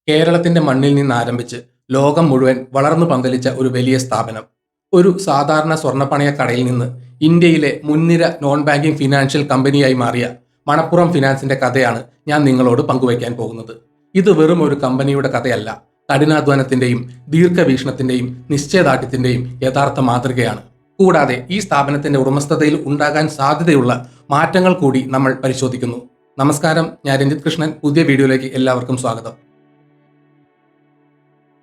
കേരളത്തിന്റെ മണ്ണിൽ നിന്ന് ആരംഭിച്ച് ലോകം മുഴുവൻ വളർന്നു പന്തലിച്ച ഒരു വലിയ സ്ഥാപനം. ഒരു സാധാരണ സ്വർണ്ണപ്പണയ കടയിൽ നിന്ന് ഇന്ത്യയിലെ മുൻനിര നോൺ ബാങ്കിംഗ് ഫിനാൻഷ്യൽ കമ്പനിയായി മാറിയ മണപ്പുറം ഫിനാൻസിന്റെ കഥയാണ് ഞാൻ നിങ്ങളോട് പങ്കുവയ്ക്കാൻ പോകുന്നത്. ഇത് വെറും ഒരു കമ്പനിയുടെ കഥയല്ല, കഠിനാധ്വാനത്തിന്റെയും ദീർഘവീക്ഷണത്തിന്റെയും നിശ്ചയദാർഢ്യത്തിന്റെയും യഥാർത്ഥ മാതൃകയാണ്. കൂടാതെ ഈ സ്ഥാപനത്തിന്റെ ഉടമസ്ഥതയിൽ ഉണ്ടാകാൻ സാധ്യതയുള്ള മാറ്റങ്ങൾ കൂടി നമ്മൾ പരിശോധിക്കുന്നു. നമസ്കാരം, ഞാൻ രഞ്ജിത് കൃഷ്ണൻ. പുതിയ വീഡിയോയിലേക്ക് എല്ലാവർക്കും സ്വാഗതം.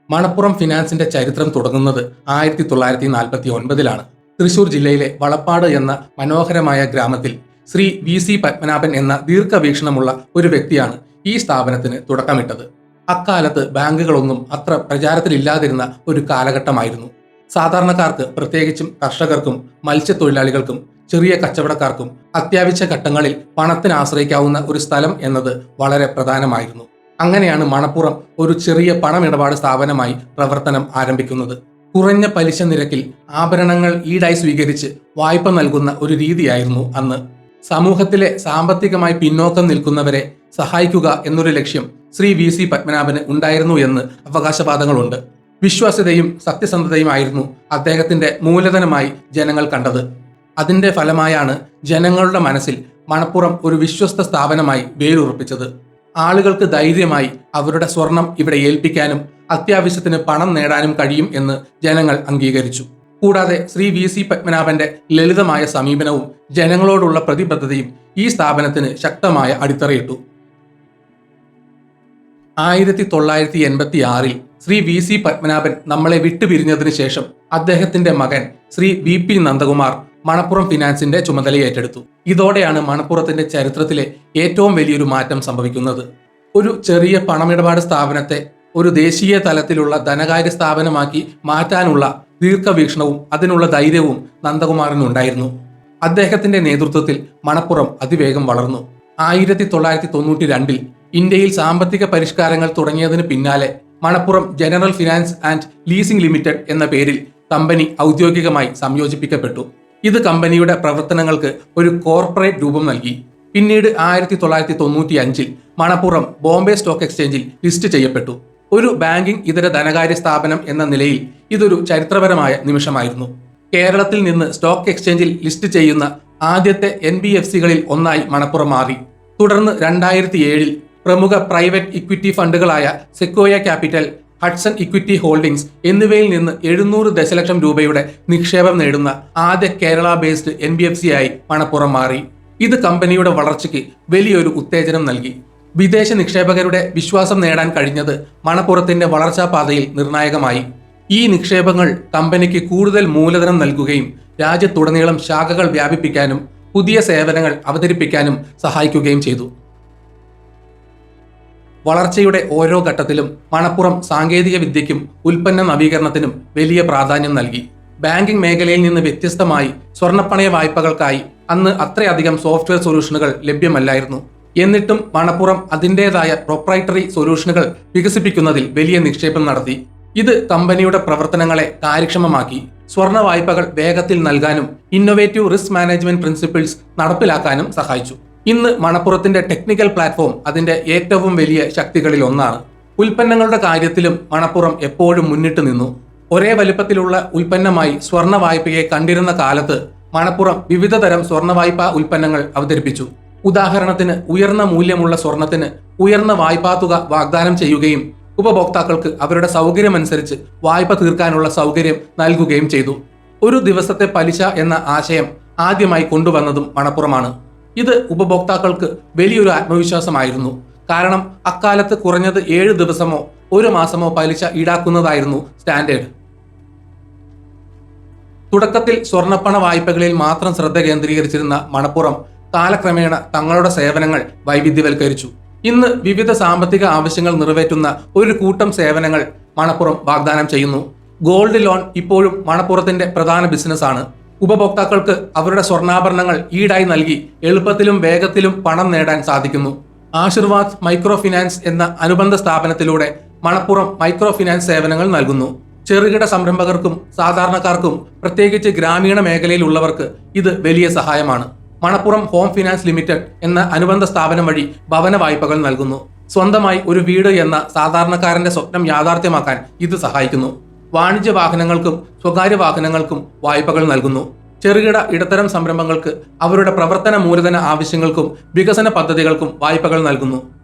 മണപ്പുറം ഫിനാൻസിന്റെ ചരിത്രം തുടങ്ങുന്നത് 1949-ലാണ്. തൃശൂർ ജില്ലയിലെ വളപ്പാട് എന്ന മനോഹരമായ ഗ്രാമത്തിൽ ശ്രീ വി.സി. പത്മനാഭൻ എന്ന ദീർഘവീക്ഷണമുള്ള ഒരു വ്യക്തിയാണ് ഈ സ്ഥാപനത്തിന് തുടക്കമിട്ടത്. അക്കാലത്ത് ബാങ്കുകളൊന്നും അത്ര പ്രചാരത്തിലില്ലാതിരുന്ന ഒരു കാലഘട്ടമായിരുന്നു. സാധാരണക്കാർക്ക്, പ്രത്യേകിച്ചും കർഷകർക്കും മത്സ്യത്തൊഴിലാളികൾക്കും ചെറിയ കച്ചവടക്കാർക്കും അത്യാവശ്യ ഘട്ടങ്ങളിൽ പണത്തിന് ആശ്രയിക്കാവുന്ന ഒരു സ്ഥലം എന്നത് വളരെ പ്രധാനമായിരുന്നു. അങ്ങനെയാണ് മണപ്പുറം ഒരു ചെറിയ പണമിടപാട് സ്ഥാപനമായി പ്രവർത്തനം ആരംഭിക്കുന്നത്. കുറഞ്ഞ പലിശ നിരക്കിൽ ആഭരണങ്ങൾ ഈടായി സ്വീകരിച്ച് വായ്പ നൽകുന്ന ഒരു രീതിയായിരുന്നു അന്ന്. സമൂഹത്തിലെ സാമ്പത്തികമായി പിന്നോക്കം നിൽക്കുന്നവരെ സഹായിക്കുക എന്നൊരു ലക്ഷ്യം ശ്രീ വി.സി. പത്മനാഭന് ഉണ്ടായിരുന്നു എന്ന് അവകാശവാദങ്ങളുണ്ട്. വിശ്വാസ്യതയും സത്യസന്ധതയുമായിരുന്നു അദ്ദേഹത്തിന്റെ മൂലധനമായി ജനങ്ങൾ കണ്ടത്. അതിന്റെ ഫലമായാണ് ജനങ്ങളുടെ മനസ്സിൽ മണപ്പുറം ഒരു വിശ്വസ്ത സ്ഥാപനമായി വേരുറപ്പിച്ചത്. ആളുകൾക്ക് ധൈര്യമായി അവരുടെ സ്വർണം ഇവിടെ ഏൽപ്പിക്കാനും അത്യാവശ്യത്തിന് പണം നേടാനും കഴിയും എന്ന് ജനങ്ങൾ അംഗീകരിച്ചു. കൂടാതെ ശ്രീ വി.സി. പത്മനാഭന്റെ ലളിതമായ സമീപനവും ജനങ്ങളോടുള്ള പ്രതിബദ്ധതയും ഈ സ്ഥാപനത്തിന് ശക്തമായ അടിത്തറയിട്ടു. 1986-ൽ ശ്രീ വി.സി. പത്മനാഭൻ നമ്മളെ വിട്ടുപിരിഞ്ഞതിനു ശേഷം അദ്ദേഹത്തിന്റെ മകൻ ശ്രീ വി.പി. നന്ദകുമാർ മണപ്പുറം ഫിനാൻസിന്റെ ചുമതലയേറ്റെടുത്തു. ഇതോടെയാണ് മണപ്പുറത്തിന്റെ ചരിത്രത്തിലെ ഏറ്റവും വലിയൊരു മാറ്റം സംഭവിക്കുന്നത്. ഒരു ചെറിയ പണമിടപാട് സ്ഥാപനത്തെ ഒരു ദേശീയ തലത്തിലുള്ള ധനകാര്യ സ്ഥാപനമാക്കി മാറ്റാനുള്ള ദീർഘവീക്ഷണവും അതിനുള്ള ധൈര്യവും നന്ദകുമാറിനുണ്ടായിരുന്നു. അദ്ദേഹത്തിന്റെ നേതൃത്വത്തിൽ മണപ്പുറം അതിവേഗം വളർന്നു. 1992-ൽ ഇന്ത്യയിൽ സാമ്പത്തിക പരിഷ്കാരങ്ങൾ തുടങ്ങിയതിന് പിന്നാലെ Manappuram general finance and leasing limited എന്ന പേരിൽ കമ്പനി ഔദ്യോഗികമായി സംയോജിപ്പിക്കപ്പെട്ടു. ഇത് കമ്പനിയുടെ പ്രവർത്തനങ്ങൾക്ക് ഒരു കോർപ്പറേറ്റ് രൂപം നൽകി. പിന്നീട് 1995-ൽ മണപ്പുറം ബോംബെ സ്റ്റോക്ക് എക്സ്ചേഞ്ചിൽ ലിസ്റ്റ് ചെയ്യപ്പെട്ടു. ഒരു ബാങ്കിംഗ് ഇതര ധനകാര്യ സ്ഥാപനം എന്ന നിലയിൽ ഇതൊരു ചരിത്രപരമായ നിമിഷമായിരുന്നു. കേരളത്തിൽ നിന്ന് സ്റ്റോക്ക് എക്സ്ചേഞ്ചിൽ ലിസ്റ്റ് ചെയ്യുന്ന ആദ്യത്തെ NBFCകളിൽ ഒന്നായി മണപ്പുറം മാറി. തുടർന്ന് 2007-ൽ പ്രമുഖ പ്രൈവറ്റ് ഇക്വിറ്റി ഫണ്ടുകളായ Sequoia Capital, Hudson Equity Holdings എന്നിവയിൽ നിന്ന് 700 ദശലക്ഷം രൂപയുടെ നിക്ഷേപം നേടുന്ന ആദ്യ കേരള ബേസ്ഡ് NBFC ആയി മണപ്പുറം മാറി. ഇത് കമ്പനിയുടെ വളർച്ചയ്ക്ക് വലിയൊരു ഉത്തേജനം നൽകി. വിദേശ നിക്ഷേപകരുടെ വിശ്വാസം നേടാൻ കഴിഞ്ഞത് മണപ്പുറത്തിന്റെ വളർച്ചാ പാതയിൽ നിർണായകമായി. ഈ നിക്ഷേപങ്ങൾ കമ്പനിക്ക് കൂടുതൽ മൂലധനം നൽകുകയും രാജ്യത്തുടനീളം ശാഖകൾ വ്യാപിപ്പിക്കാനും പുതിയ സേവനങ്ങൾ അവതരിപ്പിക്കാനും സഹായിക്കുകയും ചെയ്തു. വളർച്ചയുടെ ഓരോ ഘട്ടത്തിലും മണപ്പുറം സാങ്കേതിക വിദ്യയ്ക്കും ഉൽപ്പന്ന നവീകരണത്തിനും വലിയ പ്രാധാന്യം നൽകി. ബാങ്കിംഗ് മേഖലയിൽ നിന്ന് വ്യത്യസ്തമായി സ്വർണ്ണപ്പണയ വായ്പകൾക്കായി അന്ന് അത്രയധികം സോഫ്റ്റ്വെയർ സൊല്യൂഷനുകൾ ലഭ്യമല്ലായിരുന്നു. എന്നിട്ടും മണപ്പുറം അതിൻ്റെതായ പ്രൊപ്രൈറ്ററി സൊല്യൂഷനുകൾ വികസിപ്പിക്കുന്നതിൽ വലിയ നിക്ഷേപം നടത്തി. ഇത് കമ്പനിയുടെ പ്രവർത്തനങ്ങളെ കാര്യക്ഷമമാക്കി. സ്വർണ്ണ വായ്പകൾ വേഗത്തിൽ നൽകാനും ഇന്നൊവേറ്റീവ് റിസ്ക് മാനേജ്മെന്റ് പ്രിൻസിപ്പിൾസ് നടപ്പിലാക്കാനും സഹായിച്ചു. ഇന്ന് മണപ്പുറത്തിന്റെ ടെക്നിക്കൽ പ്ലാറ്റ്ഫോം അതിന്റെ ഏറ്റവും വലിയ ശക്തികളിൽ ഒന്നാണ്. ഉൽപ്പന്നങ്ങളുടെ കാര്യത്തിലും മണപ്പുറം എപ്പോഴും മുന്നിട്ട് നിന്നു. ഒരേ വലുപ്പത്തിലുള്ള ഉൽപ്പന്നമായി സ്വർണ്ണ വായ്പയെ കണ്ടിരുന്ന കാലത്ത് മണപ്പുറം വിവിധ തരം സ്വർണ്ണ വായ്പാ ഉൽപ്പന്നങ്ങൾ അവതരിപ്പിച്ചു. ഉദാഹരണത്തിന് ഉയർന്ന മൂല്യമുള്ള സ്വർണത്തിന് ഉയർന്ന വായ്പാ തുക വാഗ്ദാനം ചെയ്യുകയും ഉപഭോക്താക്കൾക്ക് അവരുടെ സൗകര്യമനുസരിച്ച് വായ്പ തീർക്കാനുള്ള സൗകര്യം നൽകുകയും ചെയ്തു. ഒരു ദിവസത്തെ പലിശ എന്ന ആശയം ആദ്യമായി കൊണ്ടുവന്നതും മണപ്പുറമാണ്. ഇത് ഉപഭോക്താക്കൾക്ക് വലിയൊരു ആത്മവിശ്വാസമായിരുന്നു. കാരണം അക്കാലത്ത് കുറഞ്ഞത് 7 ദിവസമോ 1 മാസമോ പലിശ ഈടാക്കുന്നതായിരുന്നു സ്റ്റാൻഡേർഡ്. തുടക്കത്തിൽ സ്വർണ്ണപ്പണ വായ്പകളിൽ മാത്രം ശ്രദ്ധ കേന്ദ്രീകരിച്ചിരുന്ന മണപ്പുറം കാലക്രമേണ തങ്ങളുടെ സേവനങ്ങൾ വൈവിധ്യവൽക്കരിച്ചു. ഇന്ന് വിവിധ സാമ്പത്തിക ആവശ്യങ്ങൾ നിറവേറ്റുന്ന ഒരു കൂട്ടം സേവനങ്ങൾ മണപ്പുറം വാഗ്ദാനം ചെയ്യുന്നു. ഗോൾഡ് ലോൺ ഇപ്പോഴും മണപ്പുറത്തിന്റെ പ്രധാന ബിസിനസ്സാണ്. ഉപഭോക്താക്കൾക്ക് അവരുടെ സ്വർണ്ണാഭരണങ്ങൾ ഈടായി നൽകി എളുപ്പത്തിലും വേഗത്തിലും പണം നേടാൻ സാധിക്കുന്നു. ആശീർവാദ് മൈക്രോ ഫിനാൻസ് എന്ന അനുബന്ധ സ്ഥാപനത്തിലൂടെ മണപ്പുറം മൈക്രോ ഫിനാൻസ് സേവനങ്ങൾ നൽകുന്നു. ചെറുകിട സംരംഭകർക്കും സാധാരണക്കാർക്കും, പ്രത്യേകിച്ച് ഗ്രാമീണ മേഖലയിലുള്ളവർക്ക് ഇത് വലിയ സഹായമാണ്. മണപ്പുറം ഹോം ഫിനാൻസ് ലിമിറ്റഡ് എന്ന അനുബന്ധ സ്ഥാപനം വഴി ഭവന വായ്പകൾ നൽകുന്നു. സ്വന്തമായി ഒരു വീട് എന്ന സാധാരണക്കാരന്റെ സ്വപ്നം യാഥാർത്ഥ്യമാക്കാൻ ഇത് സഹായിക്കുന്നു. വാണിജ്യ വാഹനങ്ങൾക്കും സ്വകാര്യ വാഹനങ്ങൾക്കും വായ്പകൾ നൽകുന്നു. ചെറുകിട ഇടത്തരം സംരംഭങ്ങൾക്ക് അവരുടെ പ്രവർത്തന മൂലധന ആവശ്യങ്ങൾക്കും വികസന പദ്ധതികൾക്കും വായ്പകൾ നൽകുന്നു.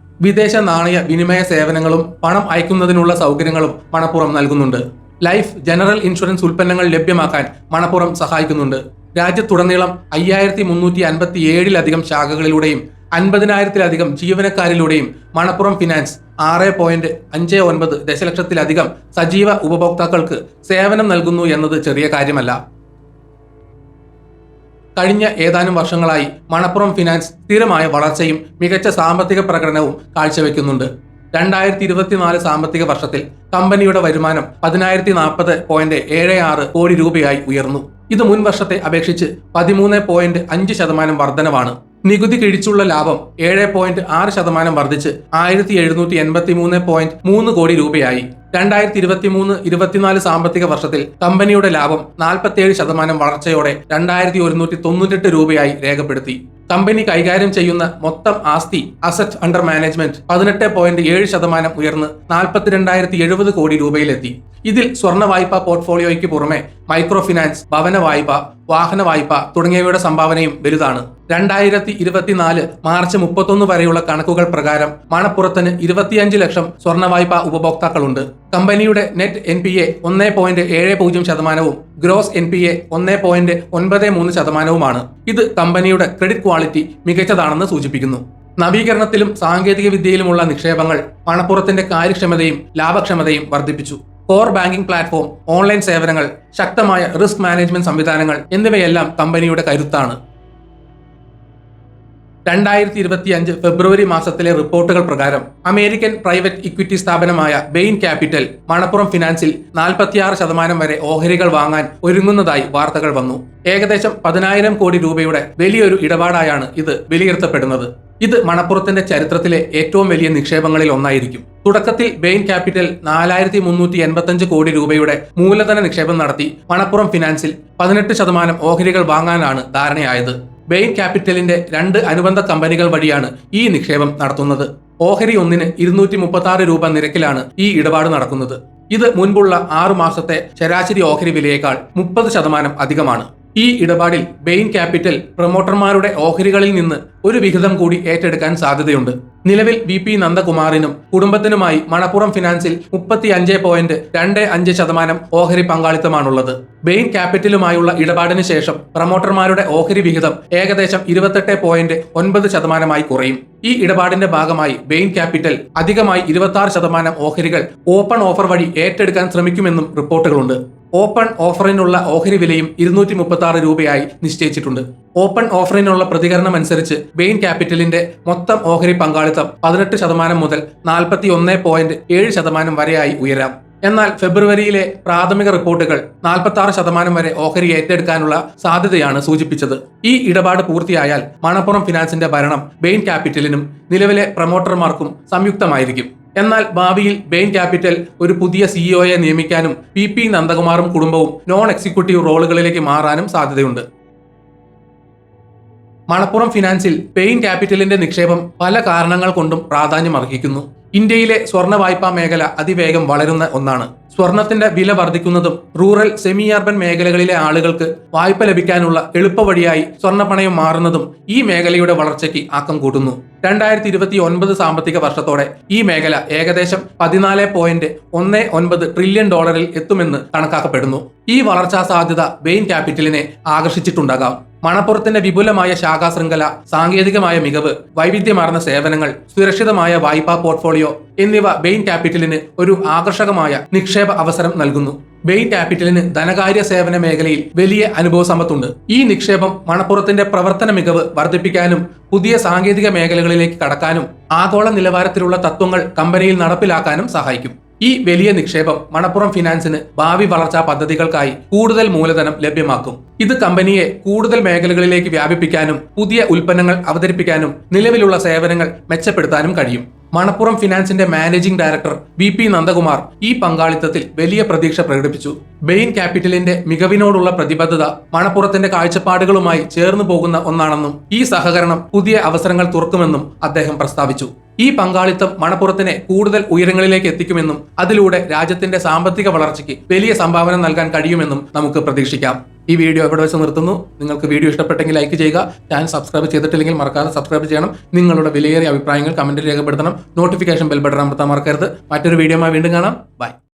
വിദേശ നാണയ വിനിമയ സേവനങ്ങളും പണം അയക്കുന്നതിനുള്ള സൗകര്യങ്ങളും മണപ്പുറം നൽകുന്നുണ്ട്. ലൈഫ്, ജനറൽ ഇൻഷുറൻസ് ഉൽപ്പന്നങ്ങൾ ലഭ്യമാക്കാൻ മണപ്പുറം സഹായിക്കുന്നുണ്ട്. രാജ്യത്തുടനീളം 5357 ശാഖകളിലൂടെയും 50,000-ലധികം ജീവനക്കാരിലൂടെയും മണപ്പുറം ഫിനാൻസ് 6.59 ദശലക്ഷത്തിലധികം സജീവ ഉപഭോക്താക്കൾക്ക് സേവനം നൽകുന്നു എന്നത് ചെറിയ കാര്യമല്ല. കഴിഞ്ഞ ഏതാനും വർഷങ്ങളായി മണപ്പുറം ഫിനാൻസ് സ്ഥിരമായ വളർച്ചയും മികച്ച സാമ്പത്തിക പ്രകടനവും കാഴ്ചവെക്കുന്നുണ്ട്. 2024 സാമ്പത്തിക വർഷത്തിൽ കമ്പനിയുടെ വരുമാനം 10,040.76 കോടി രൂപയായി ഉയർന്നു. ഇത് മുൻ വർഷത്തെ അപേക്ഷിച്ച് 13.5% വർധനവാണ്. നികുതി കിഴിച്ചുള്ള ലാഭം 7.6% വർദ്ധിച്ച് 1,783.3 കോടി രൂപയായി. 2023-24 സാമ്പത്തിക വർഷത്തിൽ കമ്പനിയുടെ ലാഭം 47% വളർച്ചയോടെ 2,198 രൂപയായി രേഖപ്പെടുത്തി. കമ്പനി കൈകാര്യം ചെയ്യുന്ന മൊത്തം ആസ്തി അസറ്റ് അണ്ടർ മാനേജ്മെന്റ് 18.7% ഉയർന്ന് 42,070 കോടി രൂപയിലെത്തി. ഇതിൽ സ്വർണ്ണ വായ്പ പോർട്ട്ഫോളിയോയ്ക്ക് പുറമെ മൈക്രോ ഫിനാൻസ്, ഭവന വായ്പ, വാഹന വായ്പ തുടങ്ങിയവയുടെ സംഭാവനയും വലുതാണ്. 2024 മാർച്ച് 31 വരെയുള്ള കണക്കുകൾ പ്രകാരം മണപ്പുറത്തിന് 25 ലക്ഷം സ്വർണ്ണ വായ്പ ഉപഭോക്താക്കളുണ്ട്. കമ്പനിയുടെ നെറ്റ് NPA 1.70%, ഗ്രോസ് NPA 1.93%. ഇത് കമ്പനിയുടെ ക്രെഡിറ്റ് ക്വാളിറ്റി മികച്ചതാണെന്ന് സൂചിപ്പിക്കുന്നു. നവീകരണത്തിലും സാങ്കേതിക വിദ്യയിലുമുള്ള നിക്ഷേപങ്ങൾ മണപ്പുറത്തിന്റെ കാര്യക്ഷമതയും ലാഭക്ഷമതയും വർദ്ധിപ്പിച്ചു. കോർ ബാങ്കിംഗ് പ്ലാറ്റ്ഫോം, ഓൺലൈൻ സേവനങ്ങൾ, ശക്തമായ റിസ്ക് മാനേജ്മെന്റ് സംവിധാനങ്ങൾ എന്നിവയെല്ലാം കമ്പനിയുടെ കരുത്താണ്. 2025 ഫെബ്രുവരി മാസത്തിലെ റിപ്പോർട്ടുകൾ പ്രകാരം അമേരിക്കൻ പ്രൈവറ്റ് ഇക്വിറ്റി സ്ഥാപനമായ ബെയിൻ ക്യാപിറ്റൽ മണപ്പുറം ഫിനാൻസിൽ 46% വരെ ഓഹരികൾ വാങ്ങാൻ ഒരുങ്ങുന്നതായി വാർത്തകൾ വന്നു. ഏകദേശം 10,000 കോടി രൂപയുടെ വലിയൊരു ഇടപാടായാണ് ഇത് വിലയിരുത്തപ്പെടുന്നത്. ഇത് മണപ്പുറത്തിന്റെ ചരിത്രത്തിലെ ഏറ്റവും വലിയ നിക്ഷേപങ്ങളിൽ ഒന്നായിരിക്കും. തുടക്കത്തിൽ ബെയിൻ ക്യാപിറ്റൽ 4,385 കോടി രൂപയുടെ മൂലധന നിക്ഷേപം നടത്തി മണപ്പുറം ഫിനാൻസിൽ 18% ഓഹരികൾ വാങ്ങാനാണ് ധാരണയായത്. ബെയിൻ ക്യാപിറ്റലിന്റെ 2 അനുബന്ധ കമ്പനികൾ വഴിയാണ് ഈ നിക്ഷേപം നടത്തുന്നത്. ഓഹരി ഒന്നിന് 236 രൂപ നിരക്കിലാണ് ഈ ഇടപാട് നടക്കുന്നത്. ഇത് മുൻപുള്ള 6 മാസത്തെ ശരാശരി ഓഹരി വിലയേക്കാൾ 30% അധികമാണ്. ഈ ഇടപാടിൽ ബെയിൻ ക്യാപിറ്റൽ പ്രൊമോട്ടർമാരുടെ ഓഹരികളിൽ നിന്ന് ഒരു വിഹിതം കൂടി ഏറ്റെടുക്കാൻ സാധ്യതയുണ്ട്. നിലവിൽ VP നന്ദകുമാറിനും കുടുംബത്തിനുമായി മണപ്പുറം ഫിനാൻസിൽ 35.25% ഓഹരി പങ്കാളിത്തമാണുള്ളത്. ബെയിൻ ക്യാപിറ്റലുമായുള്ള ഇടപാടിന് ശേഷം പ്രൊമോട്ടർമാരുടെ ഓഹരി വിഹിതം ഏകദേശം 28.9% കുറയും. ഈ ഇടപാടിന്റെ ഭാഗമായി ബെയിൻ ക്യാപിറ്റൽ അധികമായി 26% ഓഹരികൾ ഓപ്പൺ ഓഫർ വഴി ഏറ്റെടുക്കാൻ ശ്രമിക്കുമെന്നും റിപ്പോർട്ടുകളുണ്ട്. ഓപ്പൺ ഓഫറിനുള്ള ഓഹരി വിലയും 236 രൂപയായി നിശ്ചയിച്ചിട്ടുണ്ട്. ഓപ്പൺ ഓഫറിനുള്ള പ്രതികരണം അനുസരിച്ച് ബെയിൻ ക്യാപിറ്റലിന്റെ മൊത്തം ഓഹരി പങ്കാളിത്തം 18% മുതൽ 41.7% വരെയായി ഉയരാം. എന്നാൽ ഫെബ്രുവരിയിലെ പ്രാഥമിക റിപ്പോർട്ടുകൾ 46% വരെ ഓഹരി ഏറ്റെടുക്കാനുള്ള സാധ്യതയാണ് സൂചിപ്പിച്ചത്. ഈ ഇടപാട് പൂർത്തിയായാൽ മണപ്പുറം ഫിനാൻസിന്റെ ഭരണം ബെയിൻ ക്യാപിറ്റലിനും നിലവിലെ പ്രൊമോട്ടർമാർക്കും സംയുക്തമായിരിക്കും. എന്നാൽ ഭാവിയിൽ ബെയിൻ ക്യാപിറ്റൽ ഒരു പുതിയ CEOയെ നിയമിക്കാനും VP നന്ദകുമാറും കുടുംബവും നോൺ എക്സിക്യൂട്ടീവ് റോളുകളിലേക്ക് മാറാനും സാധ്യതയുണ്ട്. മണപ്പുറം ഫിനാൻസിൽ ബെയിൻ ക്യാപിറ്റലിന്റെ നിക്ഷേപം പല കാരണങ്ങൾ കൊണ്ടും പ്രാധാന്യമർഹിക്കുന്നു. ഇന്ത്യയിലെ സ്വർണ്ണ വായ്പാ മേഖല അതിവേഗം വളരുന്ന ഒന്നാണ്. സ്വർണത്തിന്റെ വില വർദ്ധിക്കുന്നതും റൂറൽ സെമി അർബൻ മേഖലകളിലെ ആളുകൾക്ക് വായ്പ ലഭിക്കാനുള്ള എളുപ്പവഴിയായി സ്വർണ്ണപ്പണയം മാറുന്നതും ഈ മേഖലയുടെ വളർച്ചയ്ക്ക് ആക്കം കൂട്ടുന്നു. 2029 സാമ്പത്തിക വർഷത്തോടെ ഈ മേഖല ഏകദേശം $14.19 ട്രില്യൺ എത്തുമെന്ന് കണക്കാക്കപ്പെടുന്നു. ഈ വളർച്ചാ സാധ്യത ബെയിൻ ക്യാപിറ്റലിനെ ആകർഷിച്ചിട്ടുണ്ടാകാം. മണപ്പുറത്തിന്റെ വിപുലമായ ശാഖാ ശൃംഖല, സാങ്കേതികമായ മികവ്, വൈവിധ്യമാർന്ന സേവനങ്ങൾ, സുരക്ഷിതമായ വായ്പാ പോർട്ട്ഫോളിയോ എന്നിവ ബെയിൻ ക്യാപിറ്റലിന് ഒരു ആകർഷകമായ നിക്ഷേപ അവസരം നൽകുന്നു. ബെയിൻ ക്യാപിറ്റലിന് ധനകാര്യ സേവന മേഖലയിൽ വലിയ അനുഭവ സമ്പത്തുണ്ട്. ഈ നിക്ഷേപം മണപ്പുറത്തിന്റെ പ്രവർത്തന മികവ് വർദ്ധിപ്പിക്കാനും പുതിയ സാങ്കേതിക മേഖലകളിലേക്ക് കടക്കാനും ആഗോള നിലവാരത്തിലുള്ള തത്വങ്ങൾ കമ്പനിയിൽ നടപ്പിലാക്കാനും സഹായിക്കും. ഈ വലിയ നിക്ഷേപം മണപ്പുറം ഫിനാൻസിന് ഭാവി വളർച്ചാ പദ്ധതികൾക്കായി കൂടുതൽ മൂലധനം ലഭ്യമാക്കും. ഇത് കമ്പനിയെ കൂടുതൽ മേഖലകളിലേക്ക് വ്യാപിപ്പിക്കാനും പുതിയ ഉൽപ്പന്നങ്ങൾ അവതരിപ്പിക്കാനും നിലവിലുള്ള സേവനങ്ങൾ മെച്ചപ്പെടുത്താനും കഴിയും. മണപ്പുറം ഫിനാൻസിന്റെ മാനേജിംഗ് ഡയറക്ടർ VP നന്ദകുമാർ ഈ പങ്കാളിത്തത്തിൽ വലിയ പ്രതീക്ഷ പ്രകടിപ്പിച്ചു. ബെയിൻ ക്യാപിറ്റലിന്റെ മികവിനോടുള്ള പ്രതിബദ്ധത മണപ്പുറത്തിന്റെ കാഴ്ചപ്പാടുകളുമായി ചേർന്നു പോകുന്ന ഒന്നാണെന്നും ഈ സഹകരണം പുതിയ അവസരങ്ങൾ തുറക്കുമെന്നും അദ്ദേഹം പ്രസ്താവിച്ചു. ഈ പങ്കാളിത്തം മണപ്പുറത്തിനെ കൂടുതൽ ഉയരങ്ങളിലേക്ക് എത്തിക്കുമെന്നും അതിലൂടെ രാജ്യത്തിന്റെ സാമ്പത്തിക വളർച്ചയ്ക്ക് വലിയ സംഭാവന നൽകാൻ കഴിയുമെന്നും നമുക്ക് പ്രതീക്ഷിക്കാം. ഈ വീഡിയോ ഇവിടെ വെച്ച് നിർത്തുന്നു. നിങ്ങൾക്ക് വീഡിയോ ഇഷ്ടപ്പെട്ടെങ്കിൽ ലൈക്ക് ചെയ്യുക. ചാനൽ സബ്സ്ക്രൈബ് ചെയ്തിട്ടില്ലെങ്കിൽ മറക്കാതെ സബ്സ്ക്രൈബ് ചെയ്യണം. നിങ്ങളുടെ വിലയേറിയ അഭിപ്രായങ്ങൾ കമന്റിൽ രേഖപ്പെടുത്തണം. നോട്ടിഫിക്കേഷൻ ബെൽ ബട്ടൺ അമർത്താൻ മറക്കരുത്. മറ്റൊരു വീഡിയോയുമായി വീണ്ടും കാണാം. ബൈ.